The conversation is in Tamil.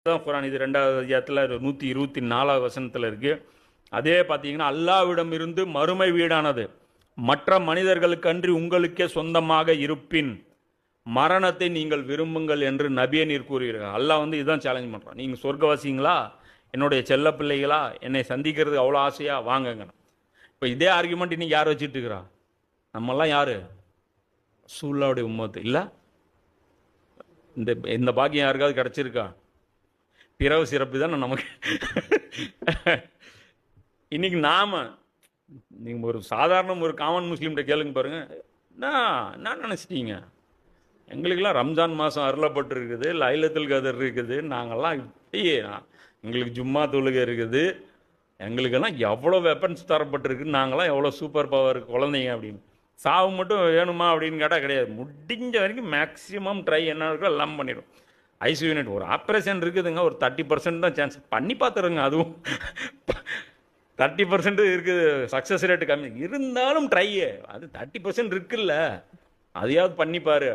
தான் குரான். இது 2வது அத்தியாயத்தில் 124வது வசனத்தில் இருக்குது. அதே பார்த்தீங்கன்னா, அல்லாவிடமிருந்து மறுமை வீடானது மற்ற மனிதர்களுக்கு அன்றி உங்களுக்கே சொந்தமாக இருப்பின் மரணத்தை நீங்கள் விரும்புங்கள் என்று நபியை நீர் கூறுகிறீர்கள். அல்லாஹ் வந்து இதுதான் சேலஞ்ச் பண்ணுறான். நீங்கள் சொர்க்கவாசிங்களா, என்னுடைய செல்ல பிள்ளைகளா, என்னை சந்திக்கிறது அவ்வளோ ஆசையா, வாங்கங்க. இப்போ இதே ஆர்குமெண்ட் இன்னைக்கு யார் வச்சுட்டு இருக்கிறா? நம்மெல்லாம் யார்? ரசூலுல்லாஹ்வுடைய உம்மத்து இல்லை. இந்த இந்த பாக்கியம் யாருக்காவது கிடச்சிருக்கா? பிறவு சிறப்பு தான் நமக்கு. இன்னைக்கு நாம நீங்கள் ஒரு சாதாரண ஒரு காமன் முஸ்லீம்கிட்ட கேளுங்க பாருங்க, என்ன நினச்சிட்டீங்க? எங்களுக்கெல்லாம் ரம்ஜான் மாதம் அருளப்பட்டு இருக்குது, லைலத்துல் கதர் இருக்குது, நாங்கள்லாம் இப்படியே எங்களுக்கு ஜும்மா தொழுகை இருக்குது, எங்களுக்கெல்லாம் எவ்வளோ வெப்பன்ஸ் தரப்பட்டிருக்கு, நாங்களாம் எவ்வளோ சூப்பர் பவர் குழந்தைங்க அப்படின்னு. சாவு மட்டும் வேணுமா அப்படின்னு கேட்டால் கிடையாது. முடிஞ்ச வரைக்கும் மேக்ஸிமம் ட்ரை என்ன இருக்கோ எல்லாம் பண்ணிடும். ஐசியூ யூனிட் ஒரு ஆப்ரேஷன் இருக்குதுங்க, ஒரு 30% தான் சான்ஸ், பண்ணி பார்த்துருங்க. அதுவும் 30% இருக்குது, சக்ஸஸ் ரேட்டு கம்மி இருந்தாலும் ட்ரை. அது 30% இருக்குல்ல, அதையாவது பண்ணிப்பாரு.